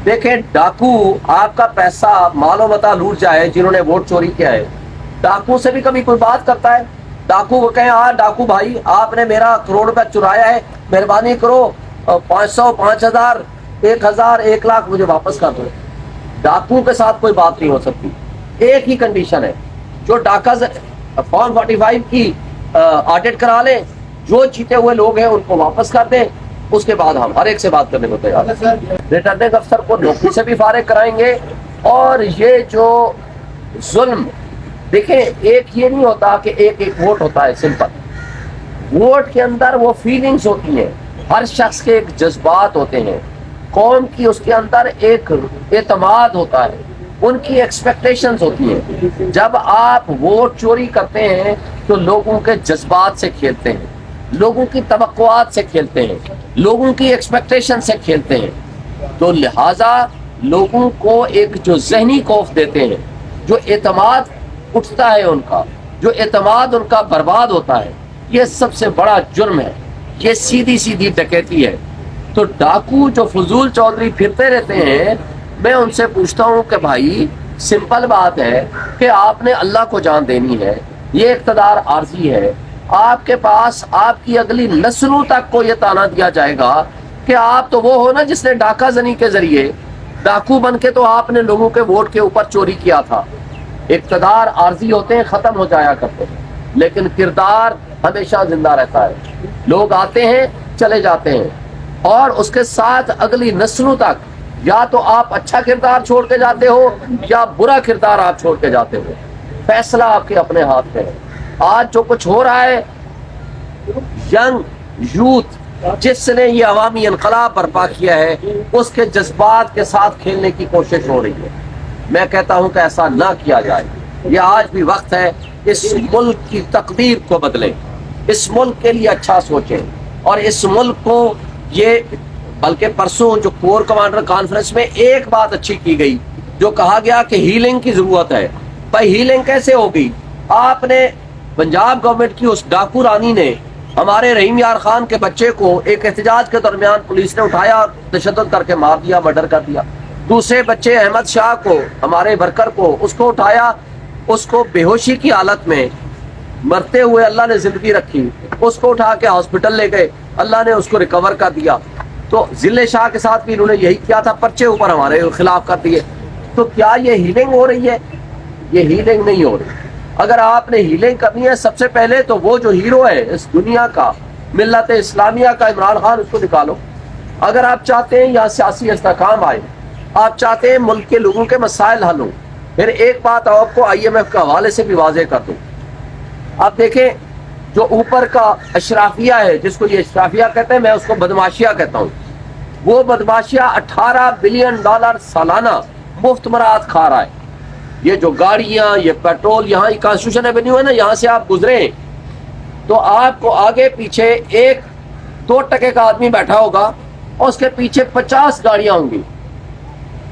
देखें, डाकू आपका पैसा मालो मता लूट जाए, जिन्होंने वोट चोरी किया है, डाकू से भी कभी कोई बात करता है? डाकू को कहें, हाँ डाकू भाई आपने मेरा करोड़ रुपया चुराया है, मेहरबानी करो 500, 5000, 1000, 1 लाख मुझे वापस कर दो। डाकू के साथ कोई बात नहीं हो सकती। एक ही कंडीशन है, जो डाका फॉर्म 45 की ऑडिट करा ले, जो जीते हुए लोग हैं उनको वापस कर दें, उसके बाद हम हर एक से बात करने को तैयार हैं। रिटर्निंग अफसर को नौकरी से भी फारिग कराएंगे। और ये जो जुल्म, देखें, एक ये नहीं होता कि एक एक वोट होता है, सिंपल। वोट के अंदर वो फीलिंग्स होती हैं, हर शख्स के एक जज्बात होते हैं, कौम की उसके अंदर एक एतमाद होता है, उनकी एक्सपेक्टेशंस होती हैं। जब आप वोट चोरी करते हैं तो लोगों के जज्बात से खेलते हैं, लोगों की तवक्कुआत से खेलते हैं, लोगों की एक्सपेक्टेशन से खेलते हैं। तो लिहाजा लोगों को एक जो जहनी खौफ देते हैं, जो एतमाद उठता है उनका, जो एतमाद उनका बर्बाद होता है, ये सबसे बड़ा जुर्म है, ये सीधी सीधी डकैती है। तो डाकू जो फजूल चौधरी फिरते रहते हैं, मैं उनसे पूछता हूँ कि भाई सिंपल बात है कि आपने अल्लाह को जान देनी है, ये इक़्तिदार आर्जी है, आपके पास आपकी अगली नस्लों तक को ये ताना दिया जाएगा कि आप तो वो हो ना जिसने डाका जनी के जरिए, डाकू बन के तो आपने लोगों के वोट के ऊपर चोरी किया था। इक़्तिदार आर्जी होते हैं, ख़त्म हो जाया करते हैं, लेकिन किरदार हमेशा जिंदा रहता है। लोग आते हैं चले जाते हैं, और उसके साथ अगली नस्लों तक या तो आप अच्छा किरदार छोड़ के जाते हो या बुरा किरदार आप छोड़ के जाते हो। फैसला आपके अपने हाथ में है। आज जो कुछ हो रहा है, यंग यूथ जिसने ये अवामी इनकलाब बर्पा किया है, उसके जज्बात के साथ खेलने की कोशिश हो रही है। मैं कहता हूं कि ऐसा ना किया जाए। ये आज भी वक्त है, इस मुल्क की तकदीर को बदलें, इस मुल्क के लिए अच्छा सोचें। और इस मुल्क को ये, बल्कि परसों जो कोर कमांडर कॉन्फ्रेंस में एक बात अच्छी की गई, जो कहा गया कि हीलिंग की जरूरत है। भाई हीलिंग कैसे होगी? आपने पंजाब गवर्नमेंट की उस डाकू रानी ने हमारे रहीम यार खान के बच्चे को एक एहतजाज के दरमियान पुलिस ने उठाया और तशद्दुद करके मार दिया, मर्डर कर दिया। दूसरे बच्चे अहमद शाह को, हमारे वर्कर को, उसको उठाया, उसको बेहोशी की हालत में मरते हुए अल्लाह ने जिंदगी रखी, उसको उठा के हॉस्पिटल ले गए, अल्लाह ने उसको रिकवर कर दिया। तो जिले शाह के साथ भी इन्होंने यही किया था, पर्चे ऊपर हमारे खिलाफ कर दिए। तो क्या ये हीलिंग हो रही है? ये हीलिंग नहीं हो रही। अगर आपने हीलिंग करनी है, सबसे पहले तो वो जो हीरो है इस दुनिया का, मिल्लत इस्लामिया का इमरान खान, उसको निकालो। अगर आप चाहते हैं यहाँ सियासी इस्तेहकाम आए, आप चाहते हैं मुल्क के लोगों के मसाइल हल हों, फिर एक बात आपको IMF के हवाले से भी वाज़ेह कर दूं। आप देखें, जो ऊपर का अशराफिया है, जिसको ये अशराफिया कहते हैं, मैं उसको बदमाशिया कहता हूँ, वो बदमाशिया $18 बिलियन सालाना मुफ्त मराद खा रहा है। ये जो गाड़ियां, ये पेट्रोल, यहाँ कॉन्स्टिट्यूशन एवेन्यू है ना, यहाँ से आप गुजरे तो आपको आगे पीछे 1-2% का आदमी बैठा होगा और उसके पीछे 50 गाड़ियां होंगी,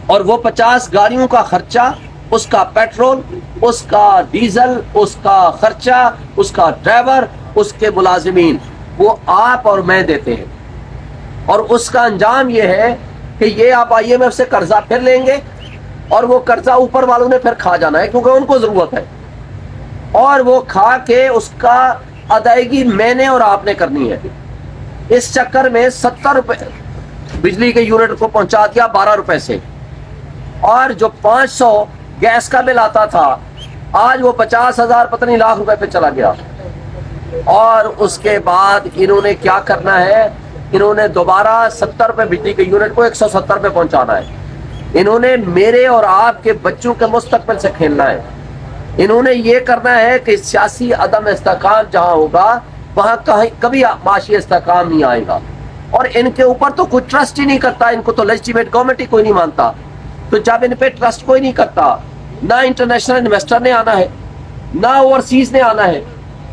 और वो 50 गाड़ियों का खर्चा, उसका पेट्रोल, उसका डीजल, उसका खर्चा, उसका ड्राइवर, उसके मुलाजिमीन, वो आप और मैं देते हैं। और उसका अंजाम ये है कि ये आप IMF से कर्जा फिर लेंगे, और वो कर्जा ऊपर वालों ने फिर खा जाना है, क्योंकि उनको जरूरत है, और वो खा के उसका अदायगी मैंने और आपने करनी है। इस चक्कर में 70 रुपए बिजली के यूनिट को पहुंचा दिया 12 रुपए से, और जो 500 गैस का बिल आता था, आज वो 50,000 पता नहीं लाख रुपए पे चला गया। और उसके बाद इन्होंने क्या करना है, इन्होंने दोबारा 70 रुपए बिजली के यूनिट को 170 रुपए पहुंचाना है। इन्होंने मेरे और आपके बच्चों के मुस्तकबिल से खेलना है। इन्होंने ये करना है कि सियासी अदम इस्तेहकाम जहां होगा, वहां कभी माशी इस्तेहकाम नहीं आएगा। और इनके ऊपर तो कोई ट्रस्ट ही नहीं करता, इनको तो लेजिटिमेट गवर्नमेंट ही कोई नहीं मानता। तो जब इन पे ट्रस्ट कोई नहीं करता, ना इंटरनेशनल इन्वेस्टर ने आना है, ना ओवरसीज ने आना है,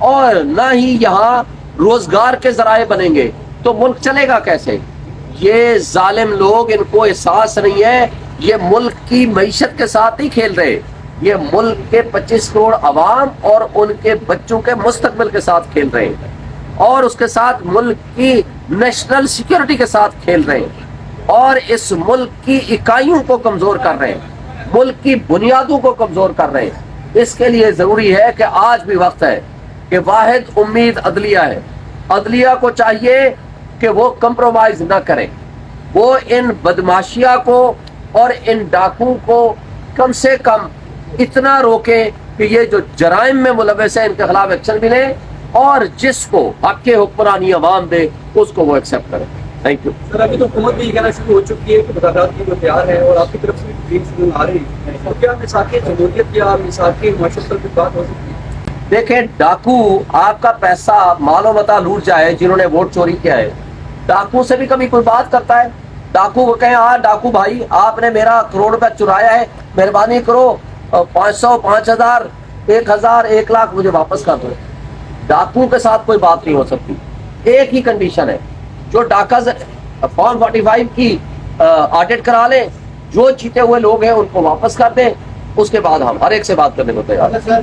और ना ही यहाँ रोजगार के जराए बनेंगे, तो मुल्क चलेगा कैसे? ये जालिम लोग, इनको एहसास नहीं है, ये मुल्क की मईशत के साथ नहीं खेल रहे, ये मुल्क के 25 करोड़ अवाम और उनके बच्चों के मुस्तकबिल के साथ खेल रहे हैं, और उसके साथ मुल्क की नेशनल सिक्योरिटी के साथ खेल रहे हैं। اور اس ملک کی اکائیوں کو کمزور کر رہے ہیں، ملک کی بنیادوں کو کمزور کر رہے ہیں۔ اس کے لیے ضروری ہے کہ آج بھی وقت ہے کہ واحد امید عدلیہ ہے، عدلیہ کو چاہیے کہ وہ کمپرومائز نہ کریں، وہ ان بدماشیہ کو اور ان ڈاکو کو کم سے کم اتنا روکیں کہ یہ جو جرائم میں ملوث ہیں ان کے خلاف ایکشن بھی لیں، اور جس کو حق کے حکمرانی عوام دے اس کو وہ ایکسیپٹ کریں۔ تھینک یو سر، ابھی تو حکومت بھی یہ کہنا شروع ہو چکی ہے کہ مذاکرات کی جو تیار ہے اور آپ کی طرف سے بھی ڈیلز آ رہی ہے، تو کیا مساق جمہوریت یا مساق معاشرت پر بات ہو سکتی ہے؟ دیکھیں، ڈاکو آپ کا پیسہ مال و متاع لوٹ جائے جنہوں نے ووٹ چوری کیا ہے، ڈاکو سے بھی کبھی کوئی بات کرتا ہے؟ ڈاکو کو کہیں ہاں ڈاکو بھائی آپ نے میرا کروڑ روپے چرایا ہے، مہربانی کرو 500 5000 1000 1 لاکھ مجھے واپس کر دو۔ ڈاکو کے ساتھ کوئی بات نہیں ہو سکتی۔ ایک ہی کنڈیشن ہے، جو ڈاکہ فارم 45 کی آڈٹ کرا لیں، جو جیتے ہوئے لوگ ہیں ان کو واپس کر دیں، اس کے بعد ہم ہر ایک سے بات کرنے کو تیار ہیں۔